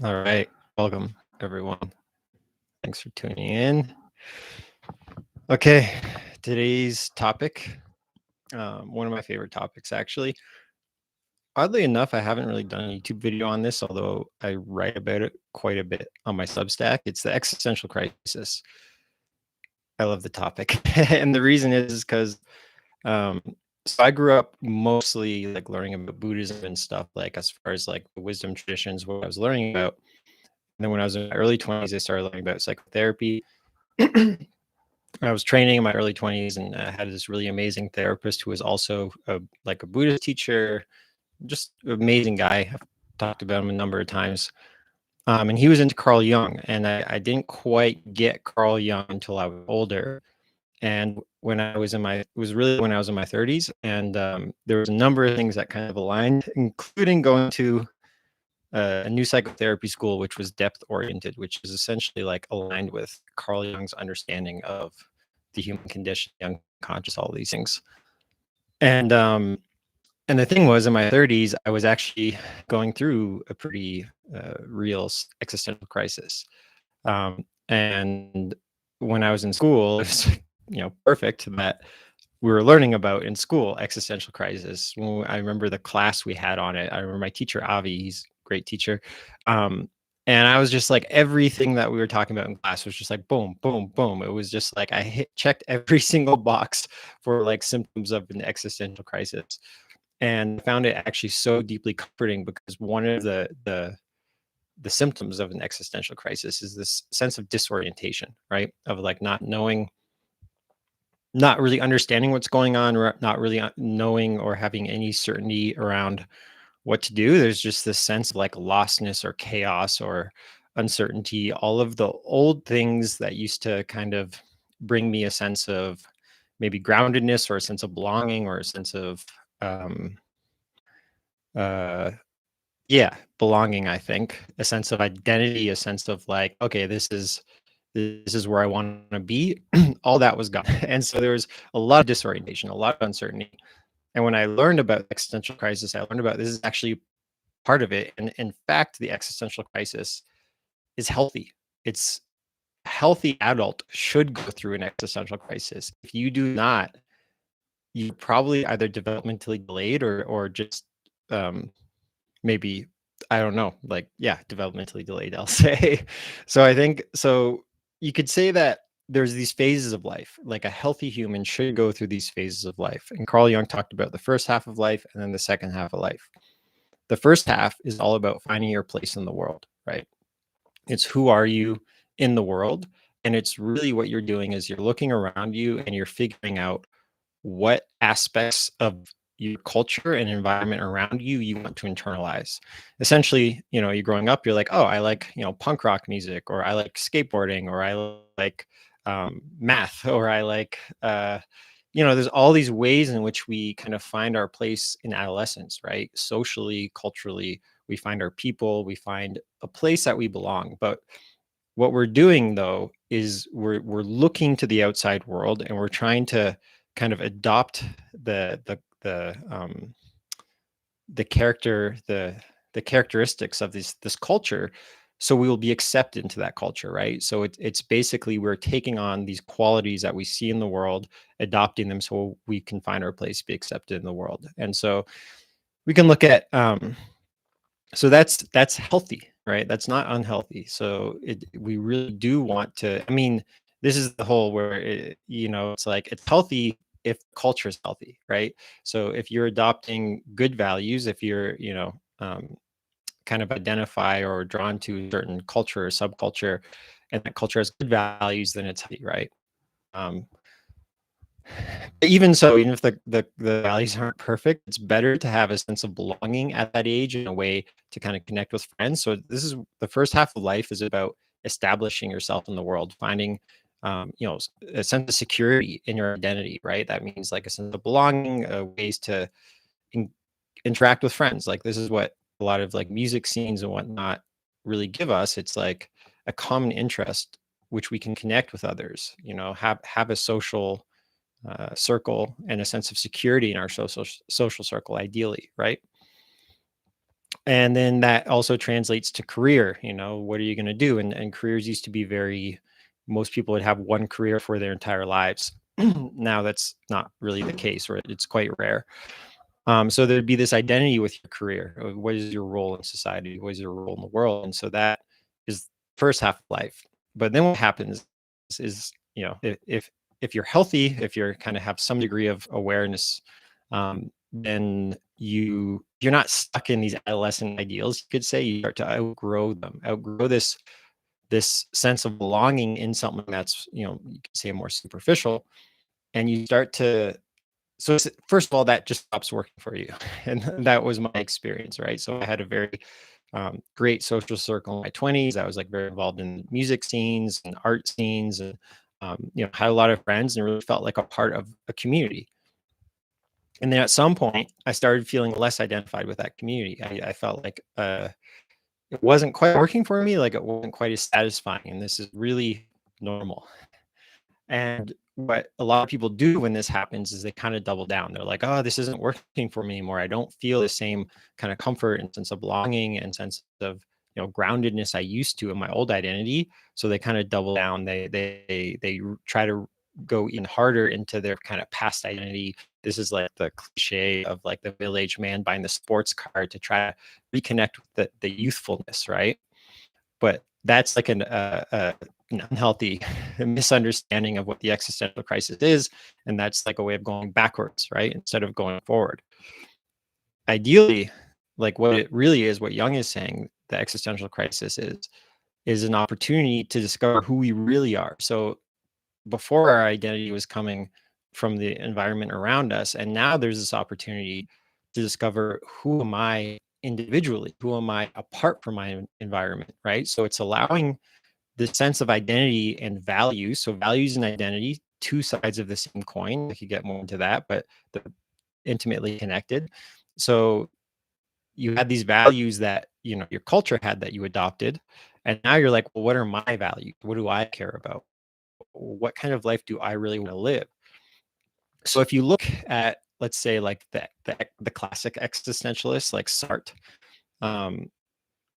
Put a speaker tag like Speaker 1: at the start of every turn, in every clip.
Speaker 1: All right. Welcome, everyone. Thanks for tuning in. Okay. Today's topic, one of my favorite topics, actually. Oddly enough, I haven't really done a YouTube video on this, although I write about it quite a bit on my Substack. It's the existential crisis. I love the topic. And the reason is because so I grew up mostly like learning about Buddhism and stuff, like as far as like the wisdom traditions, what I was learning about. And then when I was in my early 20s, I started learning about psychotherapy. I was training in my early 20s, and I had this really amazing therapist who was also like a Buddhist teacher, just amazing guy. I've talked about him a number of times. And he was into Carl Jung, and I didn't quite get Carl Jung until I was older. And when I was in my, it was really when I was in my 30s, and there was a number of things that kind of aligned, including going to a new psychotherapy school, which was depth oriented, which is essentially like aligned with Carl Jung's understanding of the human condition, the unconscious, all these things. And the thing was, in my 30s, I was actually going through a pretty real existential crisis. And when I was in school, it was perfect that we were learning about in school existential crisis. I remember the class we had on it. I remember my teacher Avi, he's a great teacher. And I was just like, everything that we were talking about in class was just like boom, boom, boom. It was just like I checked every single box for like symptoms of an existential crisis, and found it actually so deeply comforting, because one of the symptoms of an existential crisis is this sense of disorientation, right? Of like not knowing, not really understanding what's going on, or not really knowing or having any certainty around what to do. There's just this sense of like lostness or chaos or uncertainty, all of the old things that used to kind of bring me a sense of maybe groundedness or a sense of belonging or a sense of uh yeah, belonging. I think a sense of identity, a sense of like, okay, this is where I want to be. All that was gone. And so there was a lot of disorientation, a lot of uncertainty. And when I learned about existential crisis, I learned about this is actually part of it. And in fact, the existential crisis is healthy. It's a healthy adult should go through an existential crisis. If you do not, you probably either developmentally delayed or just maybe, I don't know, like, yeah, developmentally delayed, I'll say. So I think, so you could say that there's these phases of life. Like a healthy human should go through these phases of life. And Carl Jung talked about the first half of life and then the second half of life. The first half is all about finding your place in the world, right? It's who are you in the world? And it's really what you're doing is you're looking around you and you're figuring out what aspects of your culture and environment around you you want to internalize. Essentially, you're growing up, you're like, oh, I like, punk rock music, or I like skateboarding, or I like math, or I like, there's all these ways in which we kind of find our place in adolescence, right? Socially, culturally, we find our people, we find a place that we belong. But what we're doing, though, is we're looking to the outside world, and we're trying to kind of adopt the character, the characteristics of this culture, so we will be accepted into that culture, right? So it's basically we're taking on these qualities that we see in the world, adopting them so we can find our place, be accepted in the world. And so we can look at so that's healthy, right? That's not unhealthy. So we really do want to, I mean, this is the whole where it's like it's healthy if culture is healthy, right? So if you're adopting good values, if you're kind of identify or drawn to a certain culture or subculture, and that culture has good values, then it's healthy, right? um, Even so, even if the values aren't perfect, it's better to have a sense of belonging at that age in a way to kind of connect with friends. So this is the first half of life is about establishing yourself in the world, finding a sense of security in your identity, right? That means like a sense of belonging, ways to in, interact with friends. Like this is what a lot of like music scenes and whatnot really give us. It's like a common interest which we can connect with others, have a social circle and a sense of security in our social circle, ideally, right? And then that also translates to career. What are you going to do? And careers used to be very, most people would have one career for their entire lives. Now that's not really the case, or it's quite rare. So there'd be this identity with your career. What is your role in society? What is your role in the world? And so that is first half of life. But then what happens is, if you're healthy, if you're kind of have some degree of awareness, then you're not stuck in these adolescent ideals. You could say you start to outgrow them, outgrow this sense of belonging in something that's, you could say more superficial, and you start to, so first of all, that just stops working for you. And that was my experience, right? So I had a very great social circle in my 20s. I was like very involved in music scenes and art scenes, and had a lot of friends and really felt like a part of a community. And then at some point, I started feeling less identified with that community. I felt like it wasn't quite working for me, like it wasn't quite as satisfying. And this is really normal. And what a lot of people do when this happens is they kind of double down. They're like, oh, this isn't working for me anymore. I don't feel the same kind of comfort and sense of belonging and sense of, groundedness I used to in my old identity. So they kind of double down. They try to go even harder into their kind of past identity. This is like the cliche of like the middle-aged man buying the sports car to try to reconnect with the youthfulness, right? But that's like an unhealthy misunderstanding of what the existential crisis is, and that's like a way of going backwards, right, instead of going forward. Ideally, like what it really is, what Jung is saying, the existential crisis is an opportunity to discover who we really are. So before, our identity was coming from the environment around us, and now there's this opportunity to discover, who am I individually, who am I apart from my environment, right? So it's allowing the sense of identity and value. So values and identity, two sides of the same coin. I could get more into that, but they're intimately connected. So you had these values that, your culture had, that you adopted. And now you're like, well, what are my values? What do I care about? What kind of life do I really want to live? So if you look at, let's say, like the classic existentialists like Sartre, um,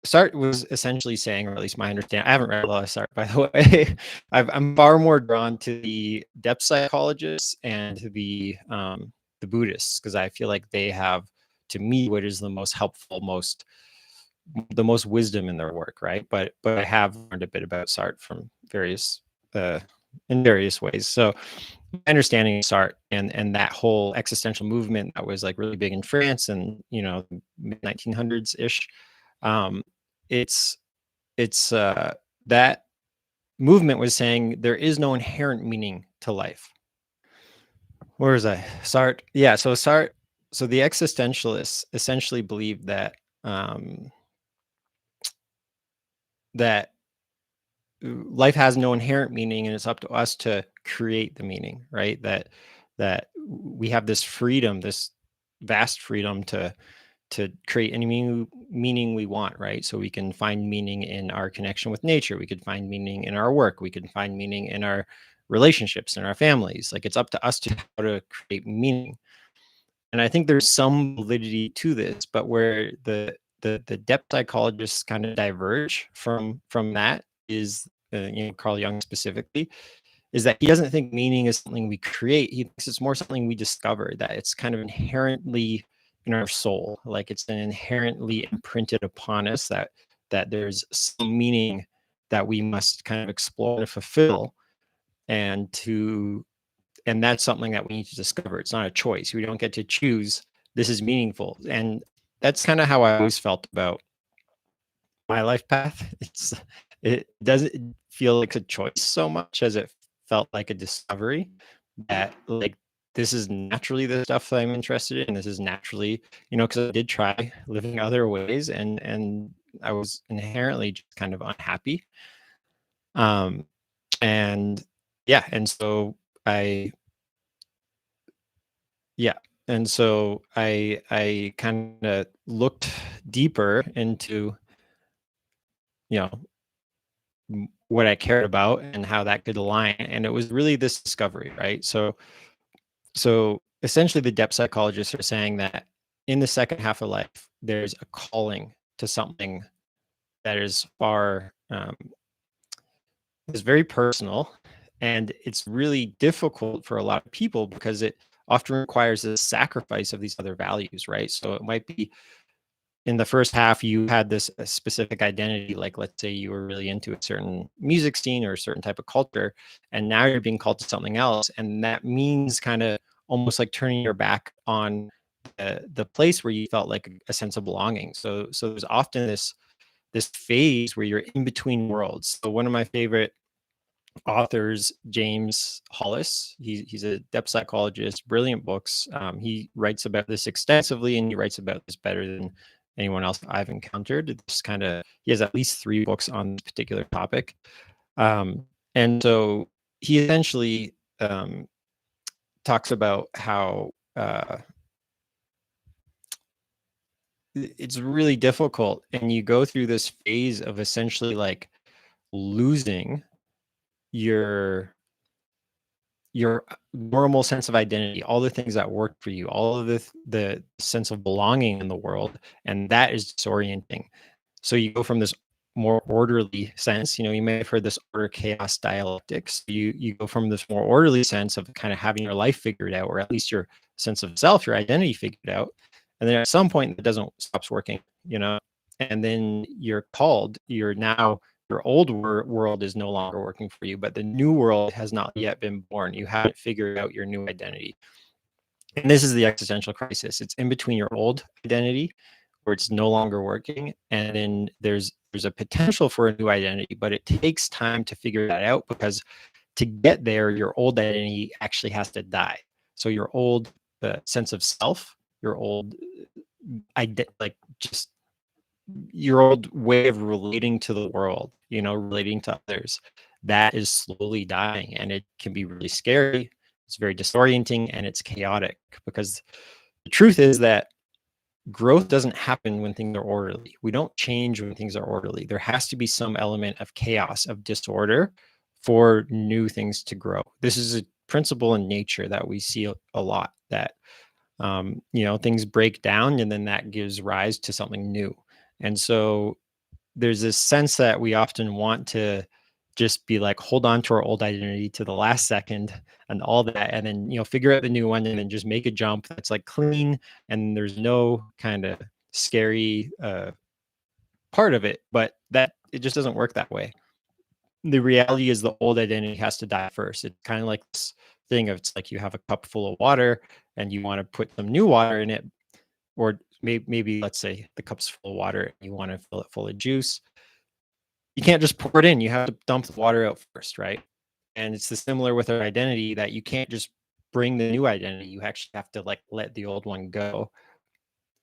Speaker 1: Sartre was essentially saying, or at least my understanding, I haven't read a lot of Sartre, by the way. I'm far more drawn to the depth psychologists and to the Buddhists, because I feel like they have, to me, what is the most helpful, the most wisdom in their work, right? But I have learned a bit about Sartre from uh, in various ways. So my understanding of Sartre and that whole existential movement that was like really big in France and, mid 1900s ish, um, it's that movement was saying there is no inherent meaning to life. Where was I? Sartre. Yeah. So Sartre. So the existentialists essentially believe that that life has no inherent meaning, and it's up to us to create the meaning. Right. That we have this freedom, this vast freedom to create any meaning we want, right? So we can find meaning in our connection with nature. We could find meaning in our work. We can find meaning in our relationships and our families. Like, it's up to us to how to create meaning. And I think there's some validity to this, but where the depth psychologists kind of diverge from that is, Carl Jung specifically, is that he doesn't think meaning is something we create. He thinks it's more something we discover, that it's kind of inherently in our soul, like it's an inherently imprinted upon us, that there's some meaning that we must kind of explore to fulfill, and that's something that we need to discover. It's not a choice. We don't get to choose, this is meaningful. And that's kind of how I always felt about my life path. It doesn't feel like a choice so much as it felt like a discovery, that like, this is naturally the stuff that I'm interested in. This is naturally, because I did try living other ways, and I was inherently just kind of unhappy. Um and yeah, and so I yeah, and so I kind of looked deeper into, you know what I cared about and how that could align. And it was really this discovery, right? So essentially, the depth psychologists are saying that in the second half of life, there's a calling to something that is far is very personal, and it's really difficult for a lot of people because it often requires a sacrifice of these other values, right? So it might be in the first half you had this specific identity, like let's say you were really into a certain music scene or a certain type of culture, and now you're being called to something else, and that means kind of almost like turning your back on the place where you felt like a sense of belonging. So there's often this phase where you're in between worlds. So one of my favorite authors, James Hollis. He's a depth psychologist, brilliant books. He writes about this extensively, and he writes about this better than anyone else I've encountered. It's kind of he has at least 3 books on this particular topic, and so he essentially talks about how it's really difficult, and you go through this phase of essentially like losing your normal sense of identity, all the things that work for you, all of the sense of belonging in the world, and that is disorienting. So you go from this more orderly sense, you may have heard this order chaos dialectic. So you go from this more orderly sense of kind of having your life figured out, or at least your sense of self, your identity figured out. And then at some point it doesn't stops working. And then you're now your old world is no longer working for you, but the new world has not yet been born. You haven't figured out your new identity. And this is the existential crisis. It's in between your old identity where it's no longer working, and then there's a potential for a new identity, but it takes time to figure that out, because to get there, your old identity actually has to die. So your old sense of self, your old like just your old way of relating to the world, relating to others, that is slowly dying, and it can be really scary. It's very disorienting, and it's chaotic, because the truth is that growth doesn't happen when things are orderly. We don't change when things are orderly. There has to be some element of chaos, of disorder, for new things to grow. This is a principle in nature that we see a lot, that things break down, and then that gives rise to something new. And so there's this sense that we often want to just be like, hold on to our old identity to the last second and all that, and then figure out the new one, and then just make a jump that's like clean, and there's no kind of scary part of it. But that it just doesn't work that way. The reality is the old identity has to die first. It's kind of like this thing of, it's like you have a cup full of water and you want to put some new water in it, or maybe let's say the cup's full of water and you want to fill it full of juice. You can't just pour it in. You have to dump the water out first, right? And it's the similar with our identity, that you can't just bring the new identity. You actually have to like let the old one go.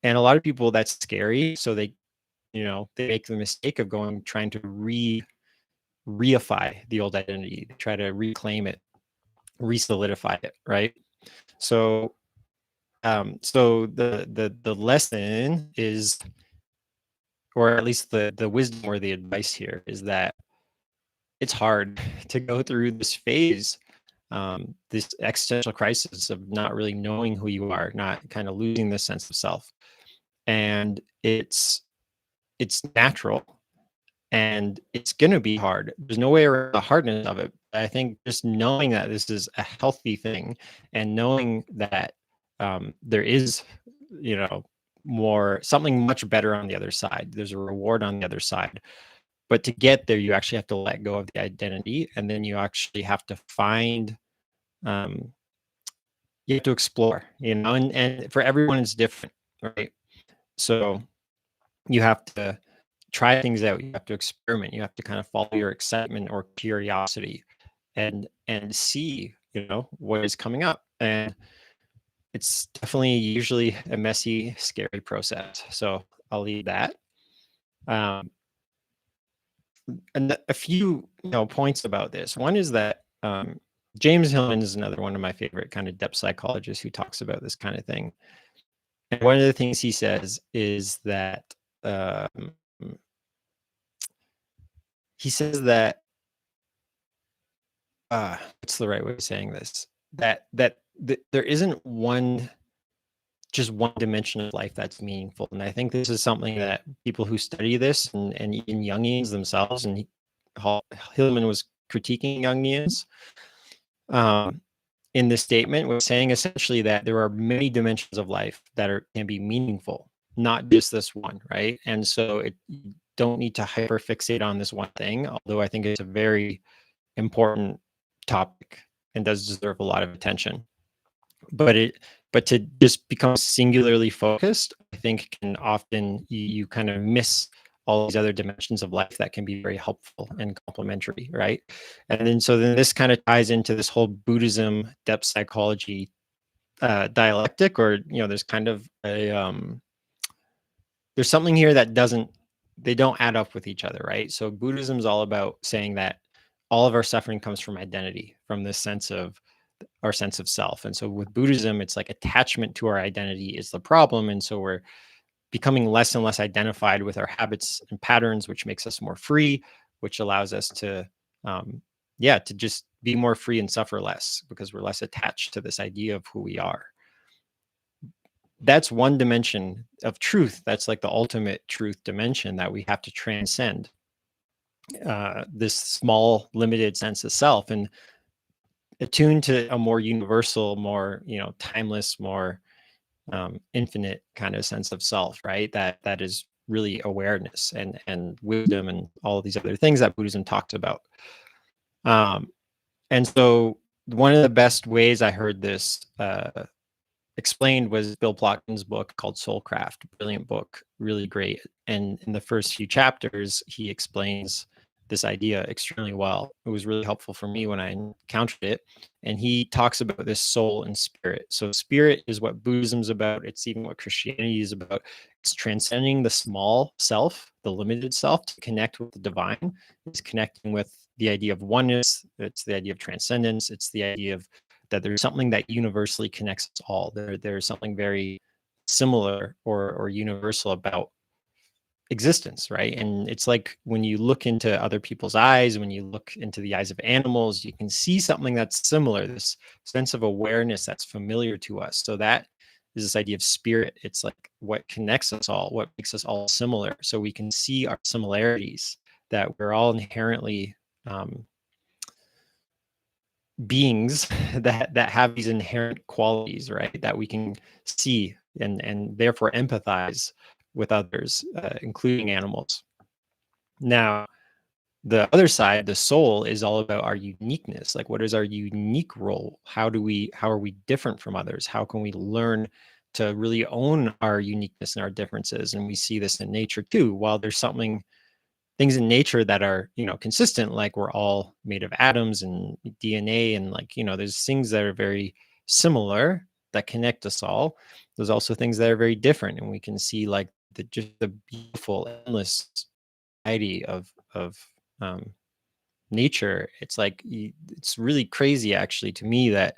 Speaker 1: And a lot of people, that's scary. So they make the mistake of trying to reify the old identity, they try to reclaim it, re-solidify it, right? So so the lesson is, or at least the wisdom or the advice here, is that it's hard to go through this phase, this existential crisis of not really knowing who you are, not kind of losing the sense of self. And it's natural, and it's going to be hard. There's no way around the hardness of it. I think just knowing that this is a healthy thing, and knowing that there is, something much better on the other side. There's a reward on the other side. But to get there, you actually have to let go of the identity, and then you actually have to find, um, you have to explore, and for everyone it's different, right? So you have to try things out. You have to experiment. You have to kind of follow your excitement or curiosity, and see, what is coming up. And it's definitely usually a messy, scary process. So I'll leave that. Um, and a few points about this. One is that James Hillman is another one of my favorite kind of depth psychologists who talks about this kind of thing. And one of the things he says is that he says that what's the right way of saying this? That there isn't one just one dimension of life that's meaningful. And I think this is something that people who study this, and even Jungians themselves, and Hillman was critiquing Jungians in this statement, was saying essentially that there are many dimensions of life that can be meaningful, not just this one, right? And so you don't need to hyper fixate on this one thing, although I think it's a very important topic and does deserve a lot of attention. But to just become singularly focused, I think can often you kind of miss all these other dimensions of life that can be very helpful and complementary, right? And then this kind of ties into this whole Buddhism depth psychology dialectic, or there's kind of a there's something here that they don't add up with each other, right? So Buddhism is all about saying that all of our suffering comes from identity, from this sense of our sense of self. And so with Buddhism, it's like attachment to our identity is the problem. And so we're becoming less and less identified with our habits and patterns, which makes us more free, which allows us to, to just be more free and suffer less because we're less attached to this idea of who we are. That's one dimension of truth. That's like the ultimate truth dimension that we have to transcend, this small, limited sense of self, and attune to a more universal, more timeless, more infinite kind of sense of self, right? That is really awareness and wisdom and all of these other things that Buddhism talks about. And so one of the best ways I heard this explained was Bill Plotkin's book called Soulcraft. Brilliant book, really great. And in the first few chapters, he explains this idea extremely well. It was really helpful for me when I encountered it. And he talks about this soul and spirit. So spirit is what Buddhism's about. It's even what Christianity is about. It's transcending the small self, the limited self, to connect with the divine. It's connecting with the idea of oneness. It's the idea of transcendence. It's the idea of that there's something that universally connects us all. There's something very similar or universal about existence, right? And it's like when you look into other people's eyes, when you look into the eyes of animals, you can see something that's similar, this sense of awareness that's familiar to us. So that is this idea of spirit. It's like what connects us all, what makes us all similar. So we can see our similarities, that we're all inherently beings that have these inherent qualities, right, that we can see and therefore empathize with others, including animals. Now, the other side, the soul, is all about our uniqueness. Like, what is our unique role? How are we different from others? How can we learn to really own our uniqueness and our differences? And we see this in nature too. While there's things in nature that are consistent, like we're all made of atoms and DNA, and like there's things that are very similar that connect us all. There's also things that are very different, and we can see like just the beautiful endless variety of um, nature. It's like it's really crazy actually to me that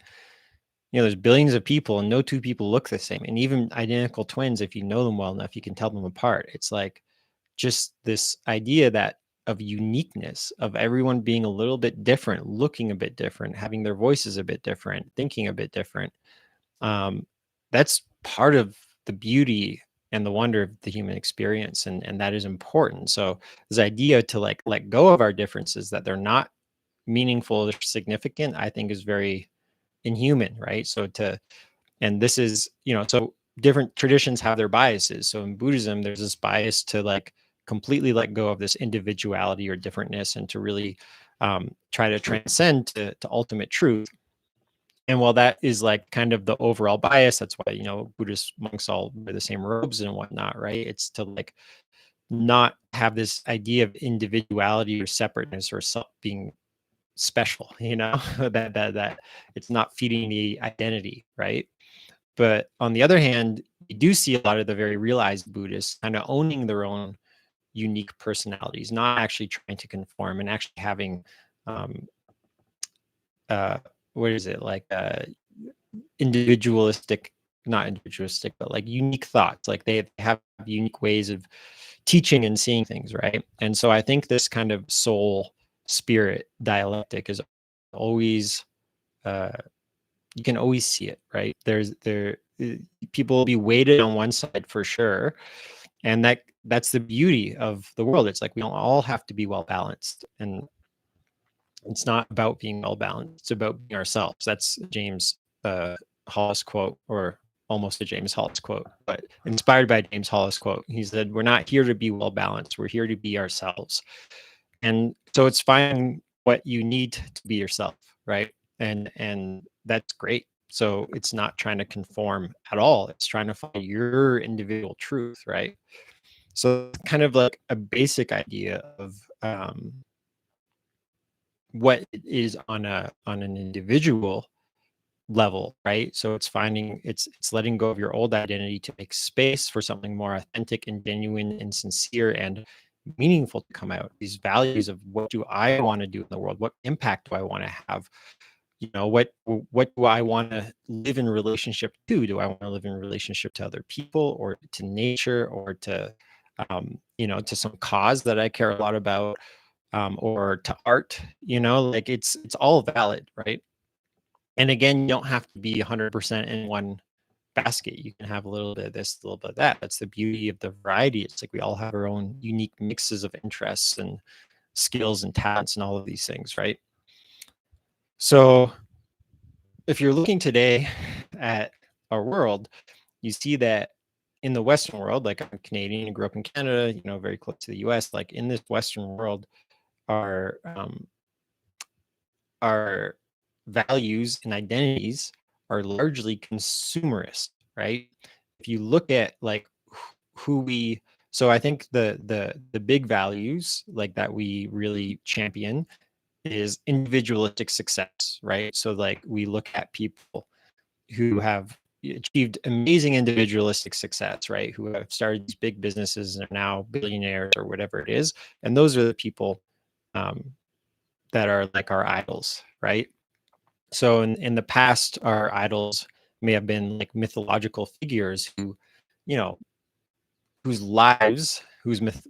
Speaker 1: there's billions of people and no two people look the same, and even identical twins, if you know them well enough, you can tell them apart. It's like just this idea that of uniqueness, of everyone being a little bit different, looking a bit different, having their voices a bit different, thinking a bit different. That's part of the beauty and the wonder of the human experience, and that is important. So this idea to like let go of our differences, that they're not meaningful or significant, I think is very inhuman, right? And this is, so different traditions have their biases. So in Buddhism, there's this bias to like completely let go of this individuality or differentness, and to really try to transcend to ultimate truth. And while that is like kind of the overall bias, that's why, Buddhist monks all wear the same robes and whatnot, right? It's to like not have this idea of individuality or separateness or self being special, that it's not feeding the identity, right? But on the other hand, you do see a lot of the very realized Buddhists kind of owning their own unique personalities, not actually trying to conform, and actually having, um, what is it, like individualistic, not individualistic, but like unique thoughts. Like they have unique ways of teaching and seeing things, right? And so I think this kind of soul spirit dialectic is always, you can always see it, right? people will be weighted on one side for sure, and that's the beauty of the world. It's like we don't all have to be well balanced, and it's not about being well balanced. It's about being ourselves. That's James Hollis quote, or almost a James Hollis quote, but inspired by James Hollis quote. He said, "We're not here to be well balanced. We're here to be ourselves." And so it's finding what you need to be yourself, right? And that's great. So it's not trying to conform at all. It's trying to find your individual truth, right? So kind of like a basic idea of what it is on an individual level, right? So it's finding it's letting go of your old identity to make space for something more authentic and genuine and sincere and meaningful to come out. These values of what do I want to do in the world? What impact do I want to have? What do I want to live in relationship to? Do I want to live in relationship to other people, or to nature, or to to some cause that I care a lot about, or to art? Like it's all valid, right? And again, you don't have to be 100% in one basket. You can have a little bit of this, a little bit of that. That's the beauty of the variety. It's like we all have our own unique mixes of interests and skills and talents and all of these things, right? So if you're looking today at our world, you see that in the Western world, like I'm Canadian and grew up in Canada, very close to the US, like in this Western world, our our values and identities are largely consumerist, right? If you look at like who we so I think the big values like that we really champion is individualistic success, right? So like we look at people who have achieved amazing individualistic success, right? Who have started these big businesses and are now billionaires or whatever it is. And those are the people um, that are like our idols, right? So in the past, our idols may have been like mythological figures who, you know, whose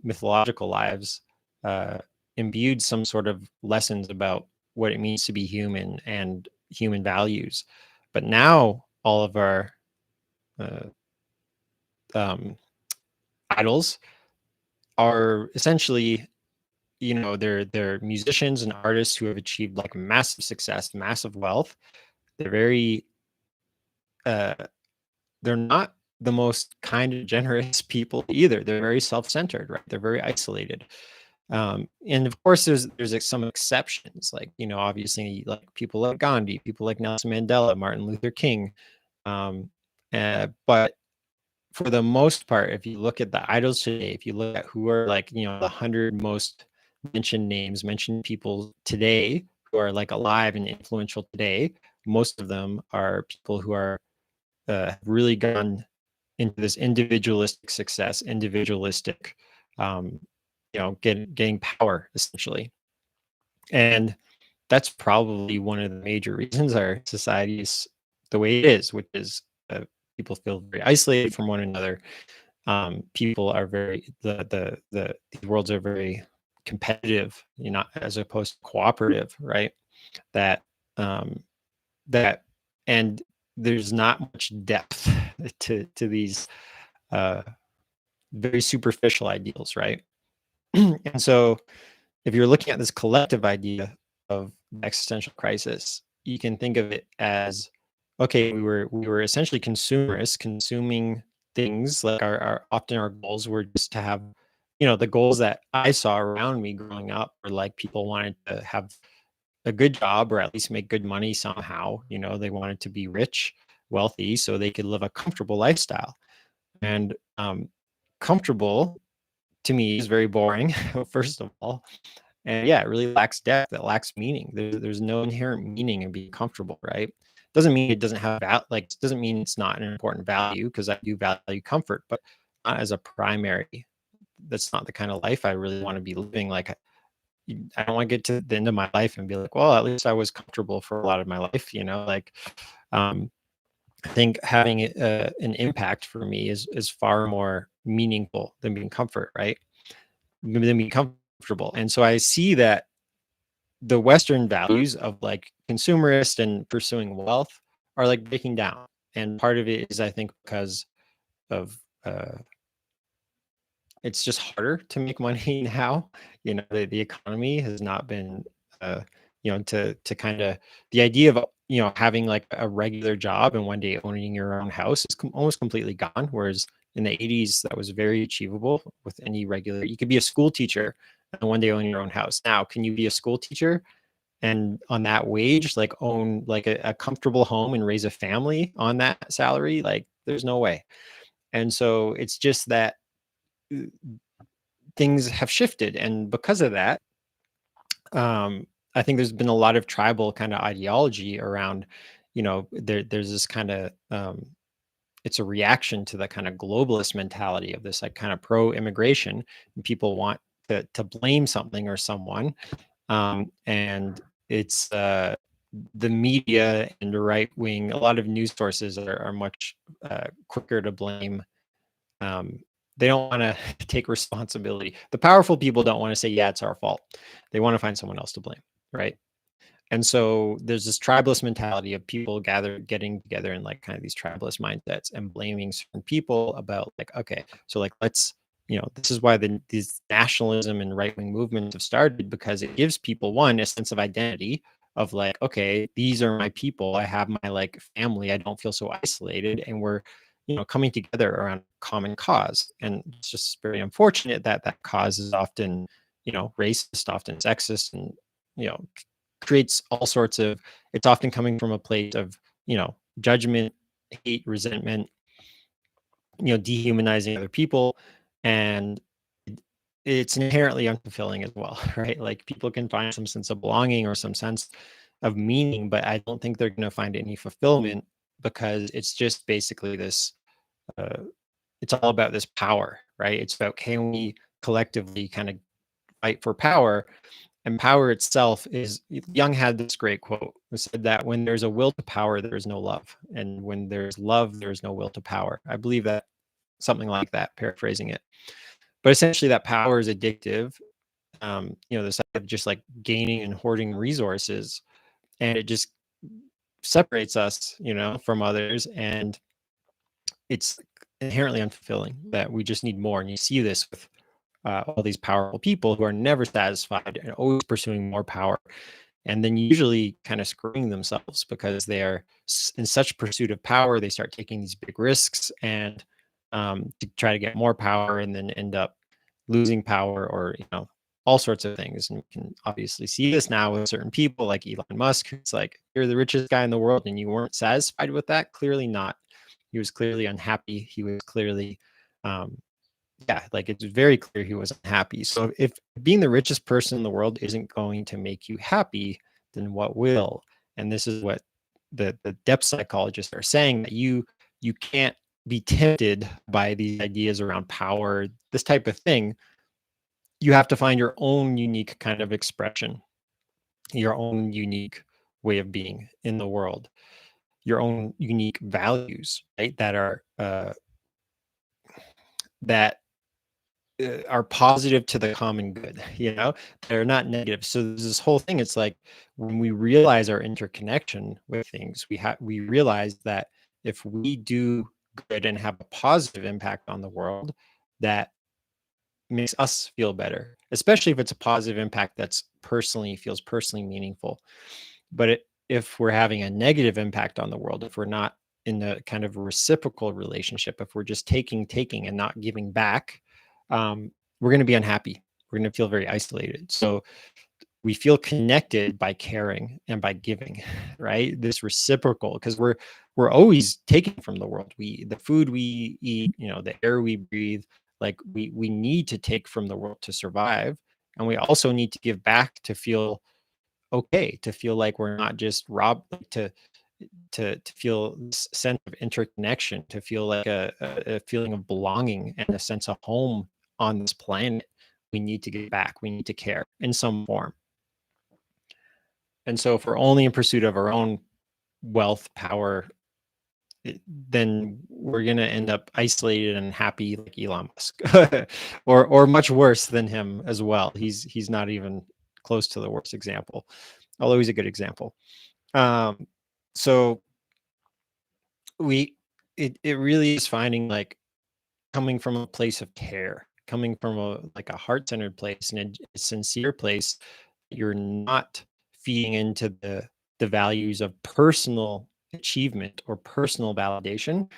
Speaker 1: mythological lives, uh, imbued some sort of lessons about what it means to be human and human values. But now all of our uh, um, idols are essentially, they're musicians and artists who have achieved like massive success, massive wealth. They're very uh, they're not the most kind and generous people either. They're very self-centered, right? They're very isolated. And of course, there's like some exceptions, like obviously, like people like Gandhi, people like Nelson Mandela, Martin Luther King. But for the most part, if you look at the idols today, if you look at who are like the 100 most mentioned names, mentioned people today who are like alive and influential today, most of them are people who are really gone into this individualistic success, individualistic, getting power essentially. And that's probably one of the major reasons our society is the way it is, which is people feel very isolated from one another. People are very these worlds are very competitive, as opposed to cooperative, right? That um, that and there's not much depth to these uh, very superficial ideals, right? And so if you're looking at this collective idea of existential crisis, you can think of it as, okay, we were essentially consumerists, consuming things. Like our often our goals were just to have, the goals that I saw around me growing up were like people wanted to have a good job or at least make good money somehow. They wanted to be rich, wealthy, so they could live a comfortable lifestyle. And comfortable to me is very boring, first of all. And yeah, it really lacks depth. It lacks meaning. There's no inherent meaning in being comfortable, right? Doesn't mean it doesn't have doesn't mean it's not an important value, because I do value comfort, but not as a primary. That's not the kind of life I really want to be living. Like I don't want to get to the end of my life and be like, well, at least I was comfortable for a lot of my life. Like um, I think having an impact for me is far more meaningful than being comfort, right? Than being comfortable. And so I see that the Western values of like consumerist and pursuing wealth are like breaking down. And part of it is, I think, because of it's just harder to make money now. The economy has not been, uh, to kind of the idea of having like a regular job and one day owning your own house is almost completely gone. Whereas in the 80s, that was very achievable with any regular. You could be a school teacher and one day own your own house. Now, can you be a school teacher and on that wage, like own like a comfortable home and raise a family on that salary? Like, there's no way. And so it's just that uh, things have shifted, and because of that, I think there's been a lot of tribal kind of ideology around, there's this kind of it's a reaction to the kind of globalist mentality of this like kind of pro immigration, and people want to blame something or someone, and it's the media and the right wing, a lot of news sources are much quicker to blame. um, they don't want to take responsibility. The powerful people don't want to say, yeah, it's our fault. They want to find someone else to blame, right? And so there's this tribalist mentality of people getting together in like kind of these tribalist mindsets and blaming certain people about like, okay, so like let's, this is why these nationalism and right wing movements have started, because it gives people one a sense of identity of like, okay, these are my people. I have my like family. I don't feel so isolated, and we're coming together around a common cause. And it's just very unfortunate that that cause is often racist, often sexist, and you know creates all sorts of, it's often coming from a place of judgment, hate, resentment, dehumanizing other people. And it's inherently unfulfilling as well. Right? Like, people can find some sense of belonging or some sense of meaning, but I don't think they're going to find any fulfillment, because it's just basically this uh, it's all about this power, right? It's about, can we collectively kind of fight for power? And power itself is, Jung had this great quote that said that when there's a will to power, there is no love. And when there's love, there is no will to power. I believe that, something like that, paraphrasing it. But essentially, that power is addictive. This idea of just like gaining and hoarding resources, and it just separates us, from others. And it's inherently unfulfilling, that we just need more. And you see this with all these powerful people who are never satisfied and always pursuing more power, and then usually kind of screwing themselves because they are in such pursuit of power. They start taking these big risks, and to try to get more power, and then end up losing power, or all sorts of things. And we can obviously see this now with certain people like Elon Musk. It's like, you're the richest guy in the world and you weren't satisfied with that. Clearly not. He was clearly unhappy. He was clearly um, yeah, like, it's very clear he wasn't happy. So if being the richest person in the world isn't going to make you happy, then what will? And this is what the depth psychologists are saying, that you can't be tempted by these ideas around power, this type of thing. You have to find your own unique kind of expression, your own unique way of being in the world, your own unique values, right? That are positive to the common good. They're not negative. So there's this whole thing. It's like, when we realize our interconnection with things, we realize that if we do good and have a positive impact on the world, that makes us feel better, especially if it's a positive impact that's feels personally meaningful. But if we're having a negative impact on the world, if we're not in a kind of reciprocal relationship, if we're just taking and not giving back, we're going to be unhappy. We're going to feel very isolated. So we feel connected by caring and by giving, right? This reciprocal, because we're always taking from the world. The food we eat, the air we breathe, like we need to take from the world to survive, and we also need to give back to feel okay, to feel like we're not just robbed, like, to feel this sense of interconnection, to feel like a feeling of belonging and a sense of home on this planet. We need to give back. We need to care in some form. And so if we're only in pursuit of our own wealth, power, then we're going to end up isolated and happy like Elon Musk, or much worse than him as well. He's not even close to the worst example, although he's a good example. So we it really is finding like coming from a place of care, coming from a like a heart-centered place and a sincere place. You're not feeding into the values of personal achievement or personal validation.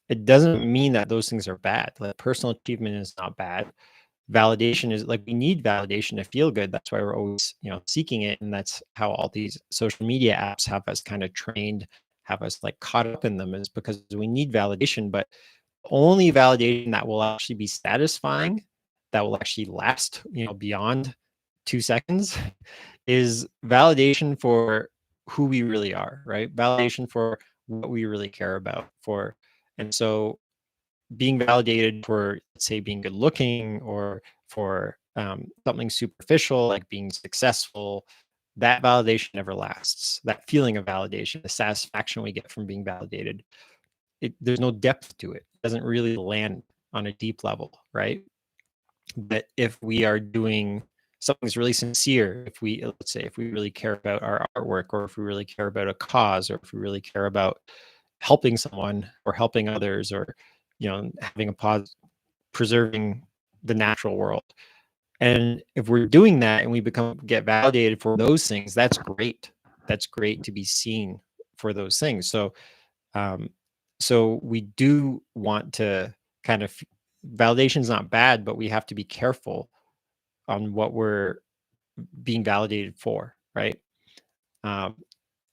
Speaker 1: It doesn't mean that those things are bad. Like personal achievement is not bad. Validation is like we need validation to feel good. That's why we're always, seeking it. And that's how all these social media apps have us kind of trained, have us like caught up in them, is because we need validation. But only validation that will actually be satisfying, that will actually last, beyond 2 seconds, is validation for who we really are, right? Validation for what we really care about for. And so being validated for, let's say, being good looking or for something superficial like being successful, that validation never lasts. That feeling of validation, the satisfaction we get from being validated, there's no depth to it. It doesn't really land on a deep level, right? But if we are doing something that's really sincere, if we, let's say, if we really care about our artwork, or if we really care about a cause, or if we really care about helping someone or helping others, or having a pause, preserving the natural world, and if we're doing that and we get validated for those things, that's great. That's great to be seen for those things. Um, so we do want to kind of, validation is not bad, but we have to be careful on what we're being validated for, right? Um,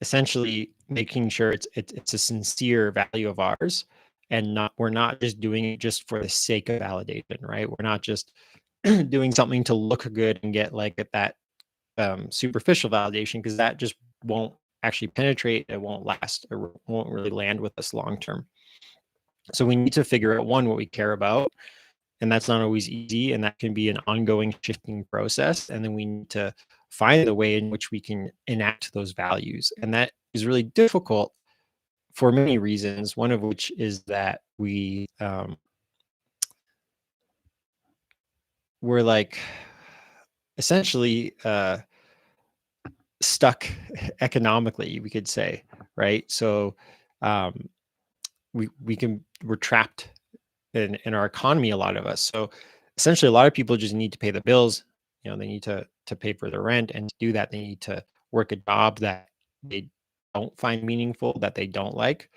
Speaker 1: Essentially making sure it's a sincere value of ours, and not, we're not just doing it just for the sake of validation, right? We're not just doing something to look good and get like at that superficial validation, because that just won't actually penetrate. It won't last. It won't really land with us long term. So we need to figure out, one, what we care about, and that's not always easy, and that can be an ongoing shifting process. And then we need to find the way in which we can enact those values, and that is really difficult for many reasons. One of which is that we're like essentially stuck economically, we could say, right? So um, we're trapped in our economy, a lot of us. So essentially, a lot of people just need to pay the bills. They need to pay for their rent, and to do that, they need to work a job that they don't find meaningful, that they don't like,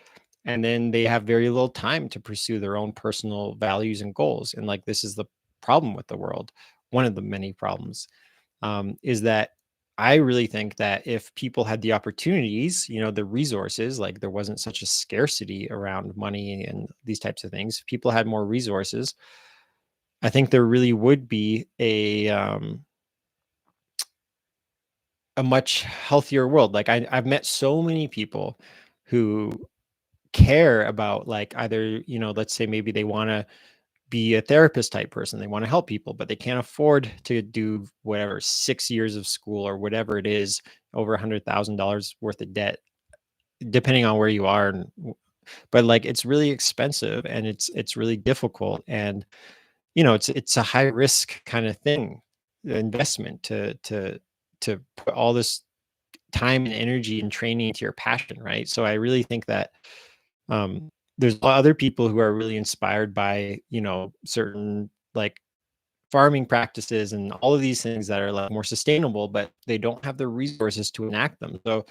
Speaker 1: and then they have very little time to pursue their own personal values and goals. And like, this is the problem with the world. One of the many problems is that I really think that if people had the opportunities, the resources, like there wasn't such a scarcity around money and these types of things, if people had more resources, I think there really would be a much healthier world. Like I've met so many people who care about, like, either, let's say maybe they want to be a therapist type person. They want to help people, but they can't afford to do whatever 6 years of school or whatever it is, over $100,000 worth of debt, depending on where you are. But like, it's really expensive, and it's really difficult, and it's a high risk kind of thing, investment to put all this time and energy and training into your passion, right? So I really think that there's other people who are really inspired by, certain like farming practices and all of these things that are like more sustainable, but they don't have the resources to enact them. So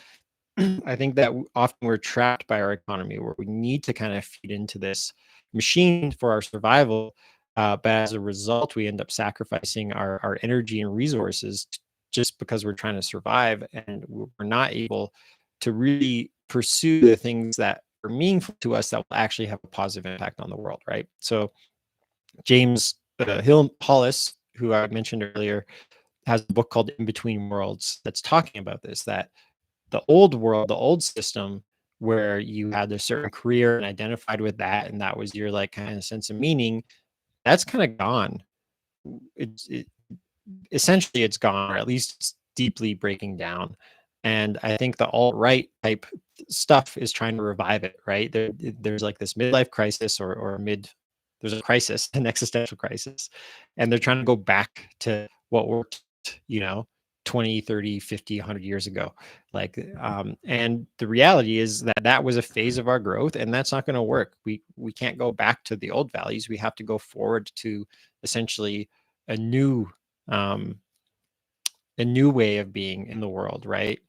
Speaker 1: I think that often we're trapped by our economy, where we need to kind of feed into this machine for our survival. But as a result, we end up sacrificing our energy and resources just because we're trying to survive, and we're not able to really pursue the things that are meaningful to us, that will actually have a positive impact on the world, right? So James Hill Hollis, who I mentioned earlier, has a book called In Between Worlds that's talking about this, that the old world, the old system, where you had a certain career and identified with that, and that was your like kind of sense of meaning, that's kind of gone. It essentially it's gone, or at least it's deeply breaking down. And I think the alt-right type stuff is trying to revive it, right? There's like this midlife crisis, or there's a crisis, an existential crisis, and they're trying to go back to what worked, you know 20, 30, 50, 100 years ago. And the reality is that that was a phase of our growth, and that's not going to work. We can't go back to the old values. We have to go forward to essentially a new um, a new way of being in the world, right?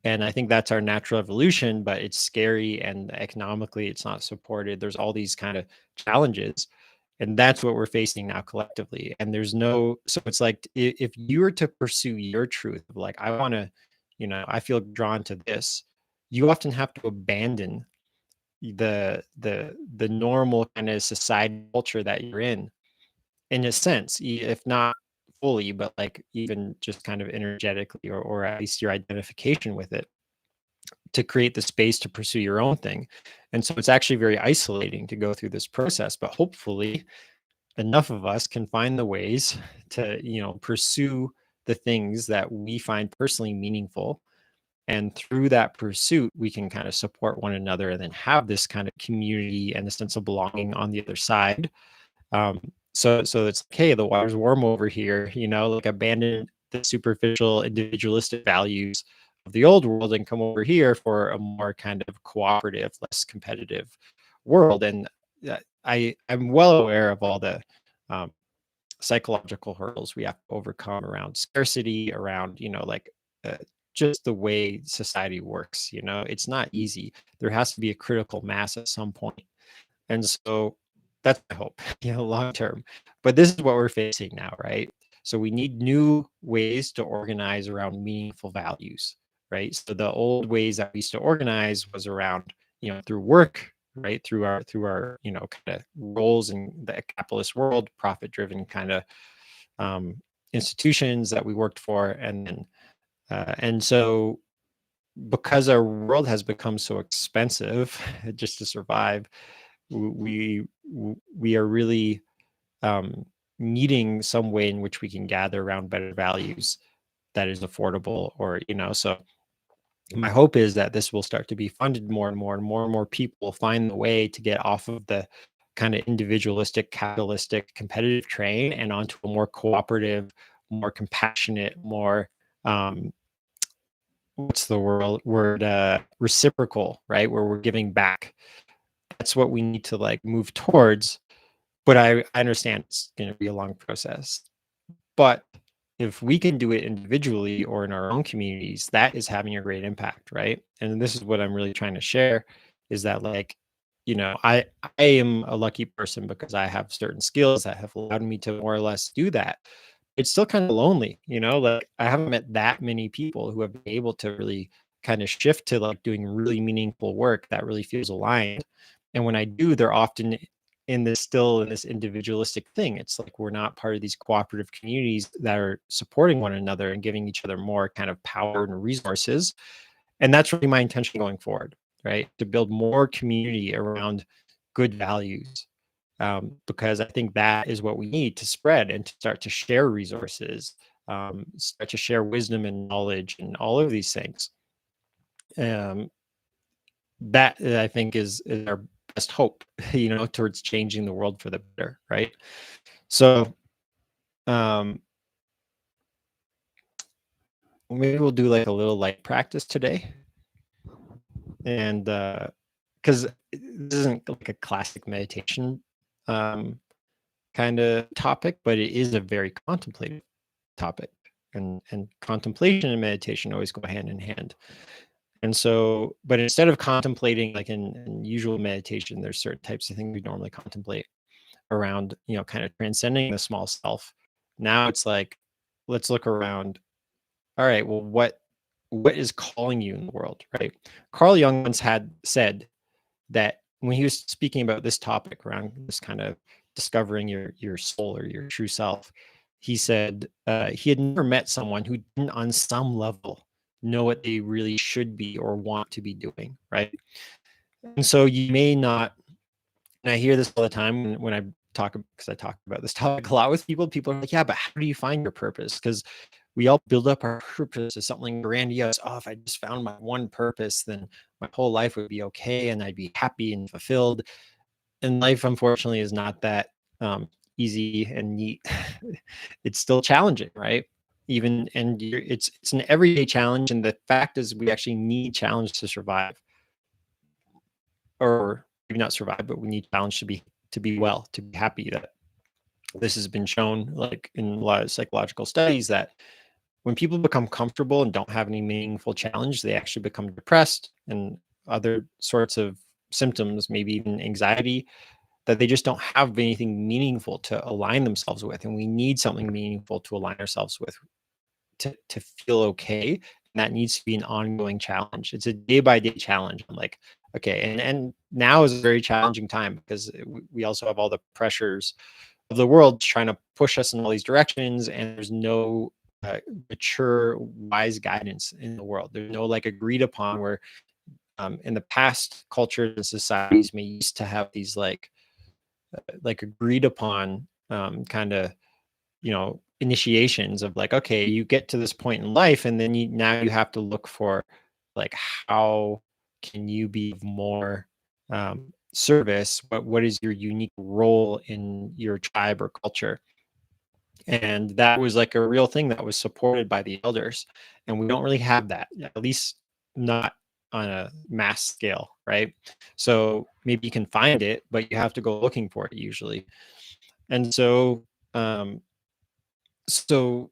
Speaker 1: And I think that's our natural evolution, but it's scary, and economically it's not supported. There's all these kind of challenges, and that's what we're facing now collectively. And there's no, so it's like if you were to pursue your truth of like, I want to, I feel drawn to this, you often have to abandon the normal kind of society culture that you're in a sense, if not fully, but like even just kind of energetically, or at least your identification with it, to create the space to pursue your own thing. And so it's actually very isolating to go through this process, but hopefully enough of us can find the ways to, pursue the things that we find personally meaningful. And through that pursuit, we can kind of support one another and then have this kind of community and a sense of belonging on the other side. So it's like, hey, the water's warm over here, like abandon the superficial individualistic values of the old world and come over here for a more kind of cooperative, less competitive world. And I'm well aware of all the um, psychological hurdles we have to overcome around scarcity, around, uh, just the way society works. It's not easy. There has to be a critical mass at some point. And so that's my hope, long term. But this is what we're facing now, right? So we need new ways to organize around meaningful values, right? So the old ways that we used to organize was around, through work, right? Through our, kind of roles in the capitalist world, profit-driven kind of um, institutions that we worked for, and so because our world has become so expensive just to survive, we we are really needing some way in which we can gather around better values that is affordable, or so my hope is that this will start to be funded more and more, and more and more people will find the way to get off of the kind of individualistic, capitalistic, competitive train and onto a more cooperative, more compassionate, more what's the word reciprocal, right, where we're giving back. That's what we need to like move towards. But I understand it's going to be a long process. But if we can do it individually or in our own communities, that is having a great impact, right? And this is what I'm really trying to share, is that like, I am a lucky person because I have certain skills that have allowed me to more or less do that. It's still kind of lonely, like I haven't met that many people who have been able to really kind of shift to like doing really meaningful work that really feels aligned. And when I do, they're often in this individualistic thing. It's like we're not part of these cooperative communities that are supporting one another and giving each other more kind of power and resources. And that's really my intention going forward, right? To build more community around good values, because I think that is what we need to spread and to start to share resources, start to share wisdom and knowledge and all of these things. Um, that I think is our best hope, towards changing the world for the better, right? So um, maybe we'll do like a little light practice today, and because this isn't like a classic meditation kind of topic, but it is a very contemplative topic, and contemplation and meditation always go hand in hand. And so, but instead of contemplating like in usual meditation, there's certain types of things we normally contemplate around, kind of transcending the small self. Now it's like, let's look around. All right, well, what is calling you in the world, right? Carl Jung once had said that when he was speaking about this topic around this kind of discovering your soul or your true self, he said he had never met someone who didn't, on some level, know what they really should be or want to be doing, right? And so you may not, and I hear this all the time when I talk, because I talk about this topic a lot with people. People are like, yeah, but how do you find your purpose? Because we all build up our purpose as something grandiose. Oh, if I just found my one purpose, then my whole life would be okay and I'd be happy and fulfilled. And life, unfortunately, is not that easy and neat. It's still challenging, right? even, and it's an everyday challenge. And the fact is, we actually need challenge to survive, or maybe not survive, but we need challenge to be well, to be happy. That this has been shown, like in a lot of psychological studies, that when people become comfortable and don't have any meaningful challenge, they actually become depressed and other sorts of symptoms, maybe even anxiety, that they just don't have anything meaningful to align themselves with. And we need something meaningful to align ourselves with, to feel okay. And that needs to be an ongoing challenge. It's a day by day challenge. I'm like, okay. And now is a very challenging time because we also have all the pressures of the world trying to push us in all these directions, and there's no mature, wise guidance in the world. There's no like agreed upon, where in the past, cultures and societies may used to have these like agreed upon kind of, initiations of like, okay, you get to this point in life, and then now you have to look for like, how can you be of more service? What is your unique role in your tribe or culture? And that was like a real thing that was supported by the elders, and we don't really have that, at least not on a mass scale, right? So maybe you can find it, but you have to go looking for it usually. And um so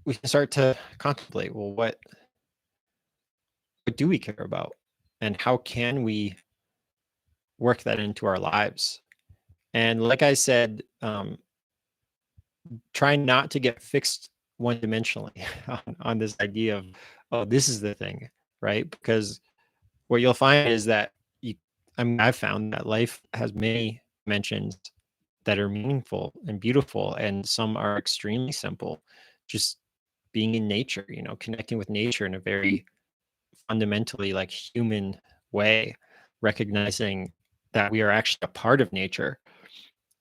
Speaker 1: we can start to contemplate, well, what do we care about, and how can we work that into our lives? And like I said, try not to get fixed one dimensionally on this idea of, oh, this is the thing, right? Because what you'll find is that I've found that life has many dimensions that are meaningful and beautiful, and some are extremely simple. Just being in nature, connecting with nature in a very fundamentally like human way, recognizing that we are actually a part of nature,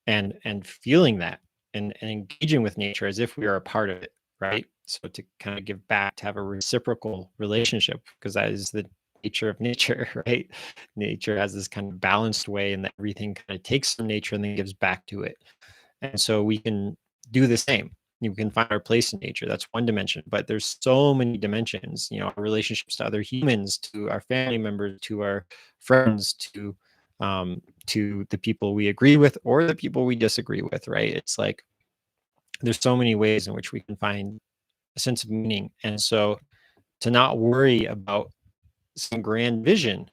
Speaker 1: and feeling that, and engaging with nature as if we are a part of it, right? So to kind of give back, to have a reciprocal relationship, because that is the nature of nature, right? Nature has this kind of balanced way, and that everything kind of takes from nature and then gives back to it. And so we can do the same. You can find our place in nature. That's one dimension, but there's so many dimensions, our relationships to other humans, to our family members, to our friends, to the people we agree with or the people we disagree with, right? It's like there's so many ways in which we can find a sense of meaning. And so to not worry about some grand vision,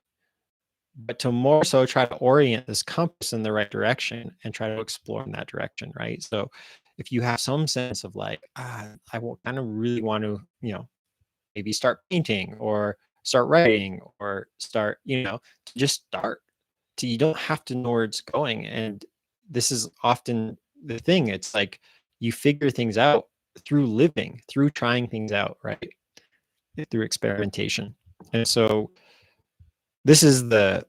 Speaker 1: but to more so try to orient this compass in the right direction and try to explore in that direction, right? So if you have some sense of like, I will kind of really want to, maybe start painting or start writing or start, to just start. You don't have to know where it's going. And this is often the thing. It's like you figure things out through living, through trying things out, right? Through experimentation. And so this is the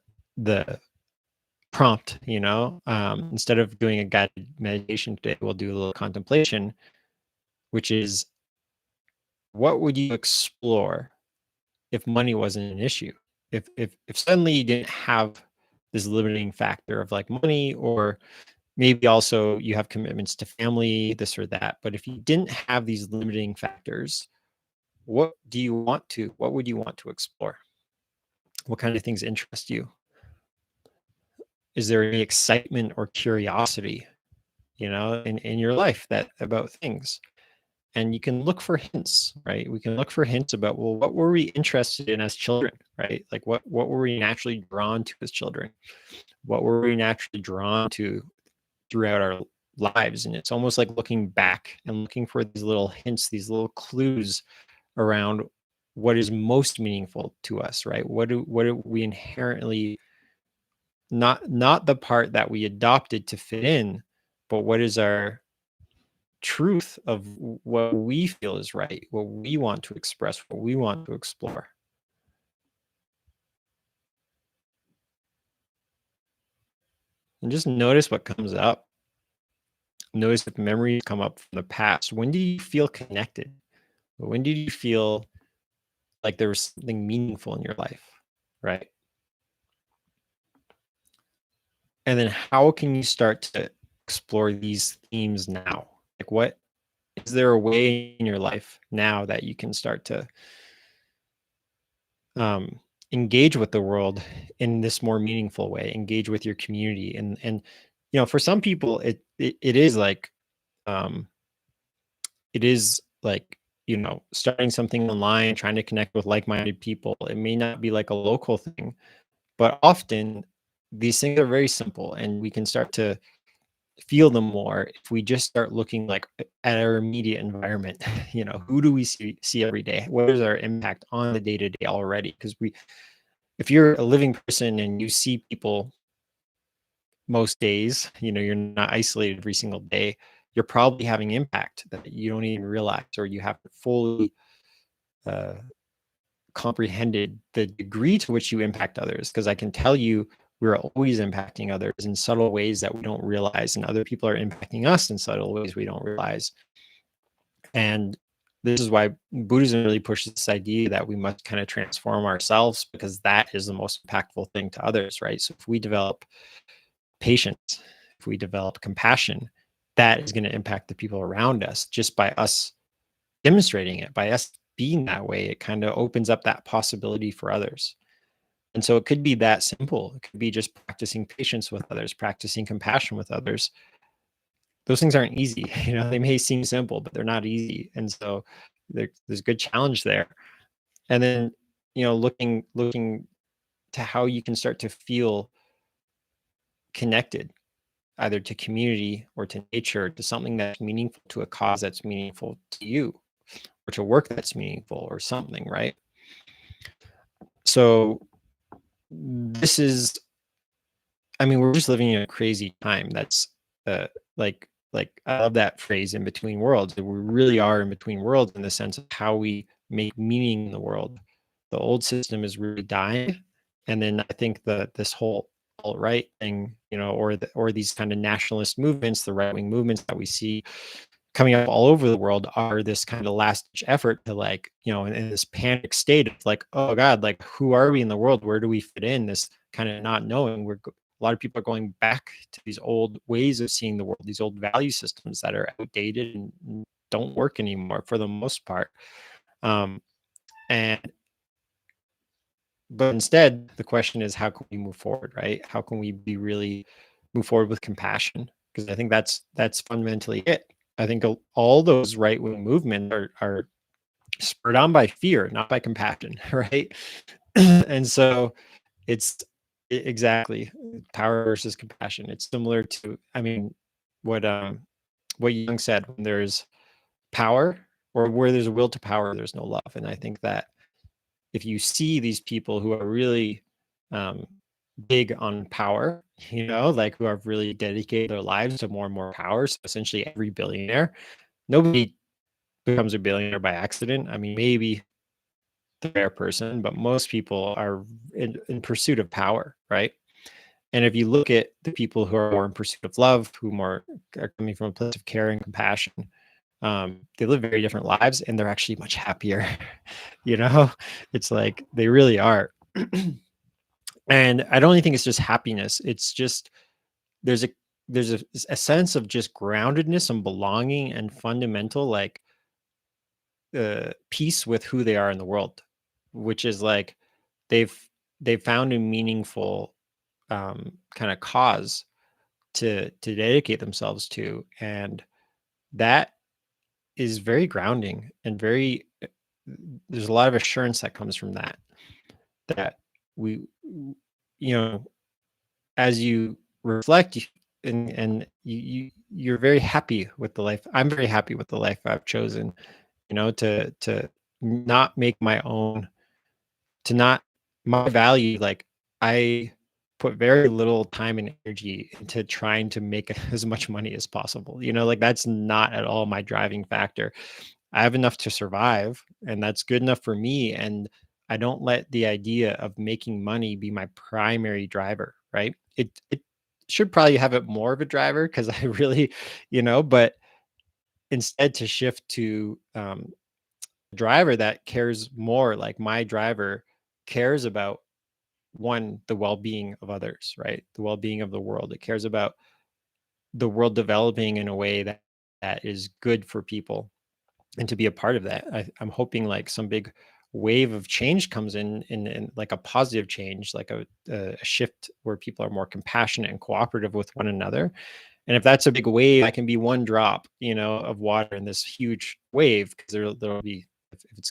Speaker 1: prompt, instead of doing a guided meditation today, we'll do a little contemplation, which is, what would you explore if money wasn't an issue? If suddenly you didn't have this limiting factor of like money, or maybe also you have commitments to family, this or that, but if you didn't have these limiting factors, what would you want to explore? What kind of things interest you? Is there any excitement or curiosity, in your life, that about things? And you can look for hints, right? We can look for hints about, well, what were we interested in as children, right? Like what were we naturally drawn to as children? What were we naturally drawn to throughout our lives? And it's almost like looking back and looking for these little hints, these little clues around what is most meaningful to us, right? What do we inherently, not the part that we adopted to fit in, but what is our truth of what we feel is right, what we want to express, what we want to explore. And just notice what comes up. Notice if memories come up from the past. When did you feel connected? When did you feel like there was something meaningful in your life, right? And then how can you start to explore these themes now? Like is there a way in your life now that you can start to um, engage with the world in this more meaningful way, engage with your community? And for some people, it is like, um, it is like, starting something online, trying to connect with like-minded people. It may not be like a local thing, but often these things are very simple, and we can start to feel them more if we just start looking like at our immediate environment. Who do we see every day? What is our impact on the day to day already? Because if you're a living person and you see people most days, you're not isolated every single day, you're probably having impact that you don't even realize, or you haven't fully uh, comprehended the degree to which you impact others. Because I can tell you, we're always impacting others in subtle ways that we don't realize, and other people are impacting us in subtle ways we don't realize. And this is why Buddhism really pushes this idea that we must kind of transform ourselves, because that is the most impactful thing to others, right? So if we develop patience, if we develop compassion, that is going to impact the people around us just by us demonstrating it, by us being that way. It kind of opens up that possibility for others. And so it could be that simple. It could be just practicing patience with others, practicing compassion with others. Those things aren't easy. They may seem simple, but they're not easy. And so there's a good challenge there. And then, looking to how you can start to feel connected, either to community or to nature, to something that's meaningful, to a cause that's meaningful to you, or to work that's meaningful or something, right? So this is, I mean, we're just living in a crazy time. That's uh, like I love that phrase, in between worlds. We really are in between worlds in the sense of how we make meaning in the world. The old system is really dying, and then I think this whole alt-right thing, or these kind of nationalist movements, the right-wing movements that we see coming up all over the world, are this kind of last ditch effort to, like, in this panic state of like, oh God, like, who are we in the world? Where do we fit in? This kind of not knowing. A lot of people are going back to these old ways of seeing the world, these old value systems that are outdated and don't work anymore for the most part. Um, and But instead, the question is, how can we move forward, right? How can we be really move forward with compassion? Because I think that's fundamentally it. I think all those right wing movements are spurred on by fear, not by compassion, right? And so it's exactly power versus compassion. It's similar to, I mean, what Jung said: when there's power, or where there's a will to power, there's no love. And I think that if you see these people who are really um, big on power, like, who have really dedicated their lives to more and more power, so essentially every billionaire, nobody becomes a billionaire by accident. I mean, maybe the rare person, but most people are in pursuit of power, right? And if you look at the people who are more in pursuit of love, who more are coming from a place of care and compassion, they live very different lives, and they're actually much happier. you know it's like they really are. And I don't think it's just happiness. It's just, there's a there's a sense of just groundedness and belonging and fundamental, like, peace with who they are in the world, which is like, they've they've found a meaningful kind of cause to dedicate themselves to, and that is very grounding and very, there's a lot of assurance that comes from that we, you know as you reflect, you're very happy with the life. I'm very happy with the life I've chosen, to not make my own, to not, my value, like, I put very little time and energy into trying to make as much money as possible. Like, that's not at all my driving factor. I have enough to survive, and that's good enough for me. And I don't let the idea of making money be my primary driver, right? It should probably have it more of a driver, because I really, but instead to shift to a driver that cares more, like my driver cares about, one, the well-being of others, right? The well-being of the world. It cares about the world developing in a way that that is good for people, and to be a part of that. I'm hoping like some big wave of change comes in like a positive change, like a shift where people are more compassionate and cooperative with one another. And if that's a big wave, that can be one drop, of water in this huge wave, because there'll be, if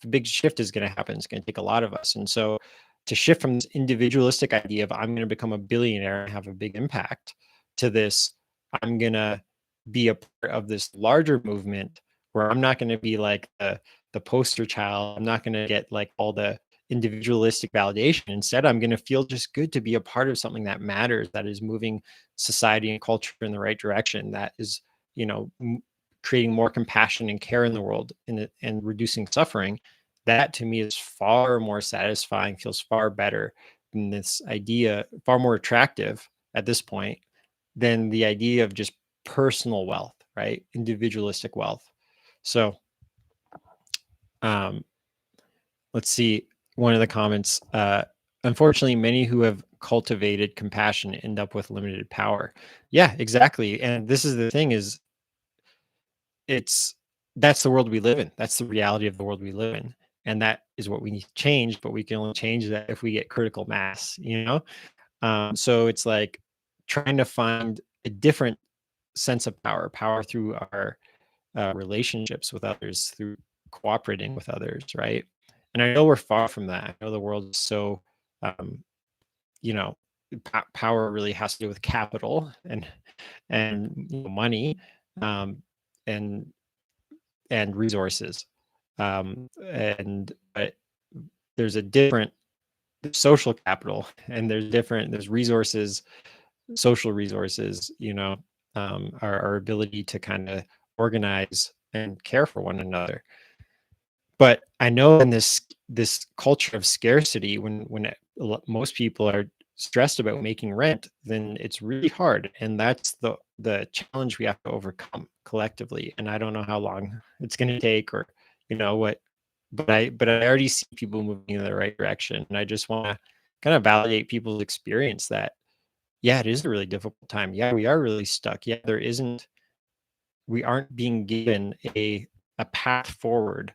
Speaker 1: a big shift is going to happen, it's going to take a lot of us. And so to shift from this individualistic idea of I'm going to become a billionaire and have a big impact, to this, I'm going to be a part of this larger movement where I'm not going to be like the poster child. I'm not going to get like all the individualistic validation. Instead, I'm going to feel just good to be a part of something that matters, that is moving society and culture in the right direction, that is, creating more compassion and care in the world, and reducing suffering. That to me is far more satisfying, feels far better than this idea, far more attractive at this point than the idea of just personal wealth, right? Individualistic wealth. So um, let's see. One of the comments, unfortunately, many who have cultivated compassion end up with limited power. Yeah, exactly. And this is the thing, is it's that's the world we live in. That's the reality of the world we live in. And that is what we need to change, but we can only change that if we get critical mass. So it's like trying to find a different sense of power through our relationships with others, through cooperating with others, right? And I know we're far from that. I know the world is so, um, you know, power really has to do with capital and money, um, and resources, and but there's a different social capital, and there's resources, social resources, our ability to kind of organize and care for one another. But I know in this culture of scarcity, most people are stressed about making rent, then it's really hard, and that's the challenge we have to overcome collectively. And I don't know how long it's going to take, or what, but I already see people moving in the right direction, and I just want to kind of validate people's experience that, yeah, it is a really difficult time. Yeah, we are really stuck. Yeah, we aren't being given a path forward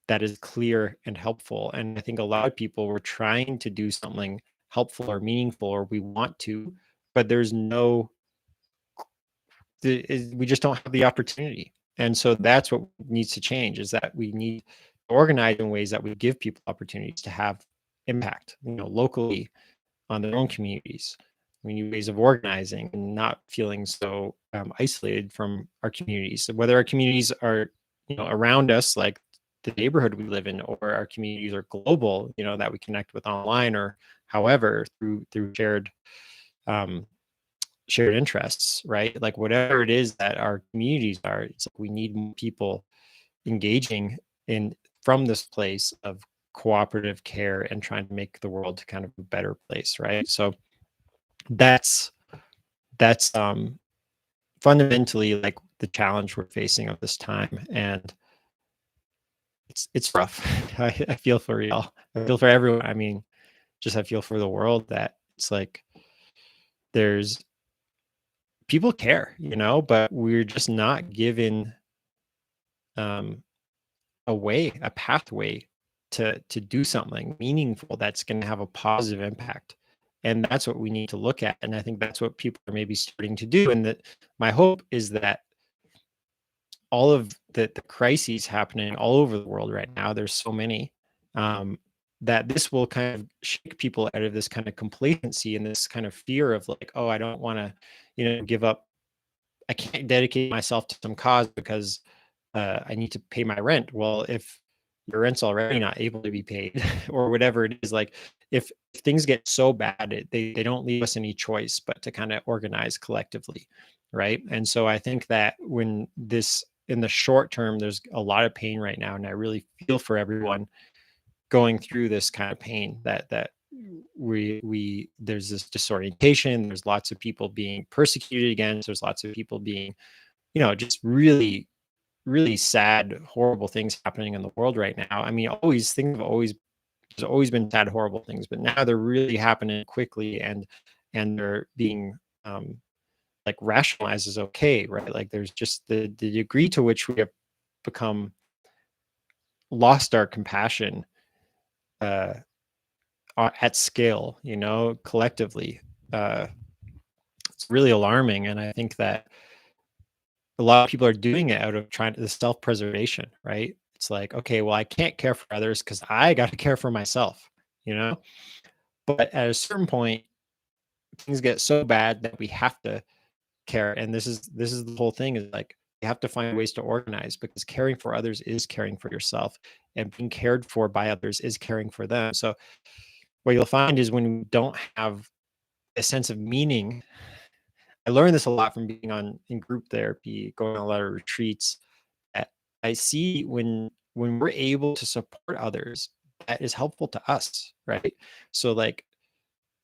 Speaker 1: that is clear and helpful. And I think a lot of people were trying to do something helpful or meaningful, or we want to, but we just don't have the opportunity. And so that's what needs to change, is that we need to organize in ways that we give people opportunities to have impact, locally, on their own communities. We need ways of organizing and not feeling so isolated from our communities. So whether our communities are, around us, like the neighborhood we live in, or our communities are global, that we connect with online, or however, through um, shared interests, right? Like whatever it is that our communities are, it's like we need more people engaging in from this place of cooperative care and trying to make the world kind of a better place, right? So that's fundamentally like the challenge we're facing of this time, and it's rough. I feel for y'all. I feel for everyone. I mean, just I feel for the world, that it's like there's people care, but we're just not given um, a pathway to do something meaningful that's going to have a positive impact. And that's what we need to look at. And I think that's what people are maybe starting to do. And that my hope is that all of the crises happening all over the world right now, there's so many, um, that this will kind of shake people out of this kind of complacency and this kind of fear of like, oh, I don't want to, give up. I can't dedicate myself to some cause because I need to pay my rent. Well, if your rent's already not able to be paid or whatever it is, like if things get so bad, they don't leave us any choice but to kind of organize collectively, right? And so I think that when this in the short term, there's a lot of pain right now, and I really feel for everyone going through this kind of pain, that we there's this disorientation, there's lots of people being persecuted against, there's lots of people being, just really really sad, horrible things happening in the world right now. I mean, always things have always there's always been sad, horrible things, but now they're really happening quickly, and they're being like rationalize as okay, right? Like there's just the degree to which we have become lost our compassion uh, at scale, you know, collectively. Uh, it's really alarming, and I think that a lot of people are doing it out of trying to the self-preservation, right? It's like, okay, well, I can't care for others because I got to care for myself, you know. But at a certain point, things get so bad that we have to care, and this is the whole thing is like you have to find ways to organize because caring for others is caring for yourself, and being cared for by others is caring for them. So what you'll find is when we don't have a sense of meaning, I learned this a lot from being on in group therapy, going on a lot of retreats. That I see when we're able to support others, that is helpful to us, right? So like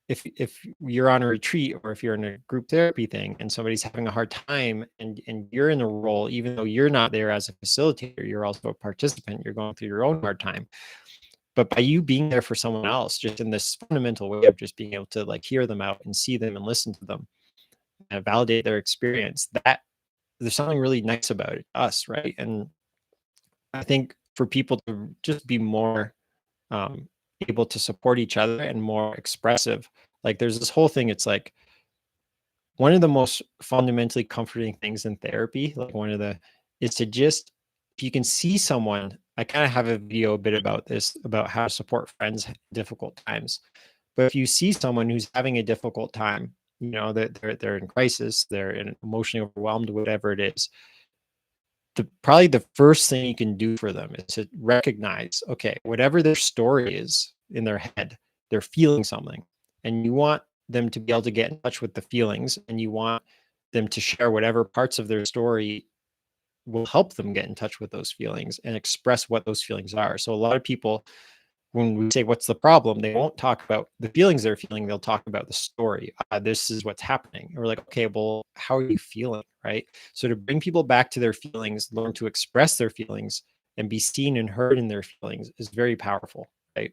Speaker 1: if you're on a retreat or if you're in a group therapy thing and somebody's having a hard time and you're in a role, even though you're not there as a facilitator, you're also a participant, you're going through your own hard time. But by you being there for someone else, just in this fundamental way of just being able to like hear them out and see them and listen to them and validate their experience, that there's something really nice about it, us, right? And I think for people to just be more um, able to support each other and more expressive, like there's this whole thing. It's like one of the most fundamentally comforting things in therapy, like one of the, is to just, if you can see someone, I kind of have a video a bit about this, about how to support friends in difficult times. But if you see someone who's having a difficult time, you know, that they're in crisis, they're emotionally overwhelmed, whatever it is, probably the first thing you can do for them is to recognize, okay, whatever their story is in their head, they're feeling something, and you want them to be able to get in touch with the feelings, and you want them to share whatever parts of their story will help them get in touch with those feelings and express what those feelings are. So a lot of people, when we say what's the problem, they won't talk about the feelings they're feeling, they'll talk about the story. This is what's happening, and we're like, okay, well, how are you feeling, right? So to bring people back to their feelings, learn to express their feelings and be seen and heard in their feelings is very powerful, right?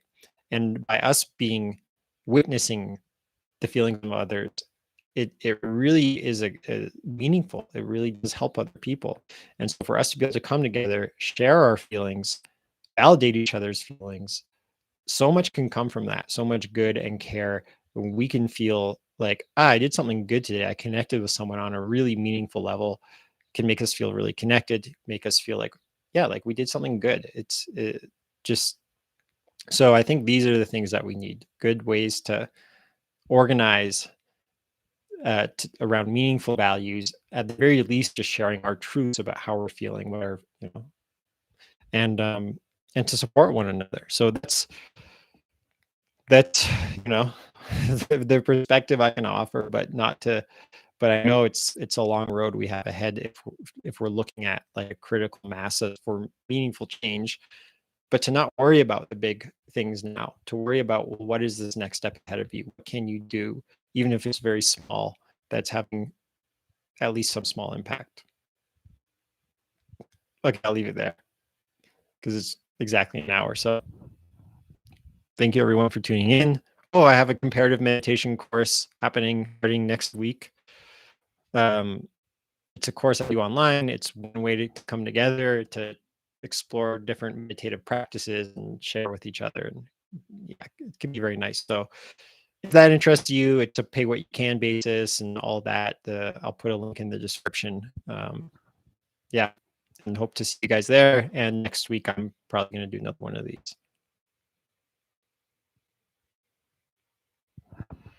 Speaker 1: And by us being witnessing the feelings of others, it really is a meaningful, it really does help other people. And so for us to be able to come together, share our feelings, validate each other's feelings, so much can come from that, so much good and care. We can feel like, I did something good today, I connected with someone on a really meaningful level, can make us feel really connected, make us feel like, yeah, like we did something good. Just, so I think these are the things that we need, good ways to organize around meaningful values, at the very least just sharing our truths about how we're feeling, where, you know, and and to support one another. So that's you know, the perspective I can offer, but not to, but I know it's a long road we have ahead if we're looking at like a critical mass for meaningful change, but to not worry about the big things now, to worry about, well, what is this next step ahead of you, what can you do, even if it's very small, that's having at least some small impact. Okay, I'll leave it there because it's exactly an hour. So thank you everyone for tuning in. Oh, I have a comparative meditation course happening starting next week. Um, it's a course I do online. It's one way to come together to explore different meditative practices and share with each other. And yeah, it can be very nice. So if that interests you, it's a pay what you can basis and all that. I'll put a link in the description. Yeah, and hope to see you guys there. And next week, I'm probably going to do another one of these.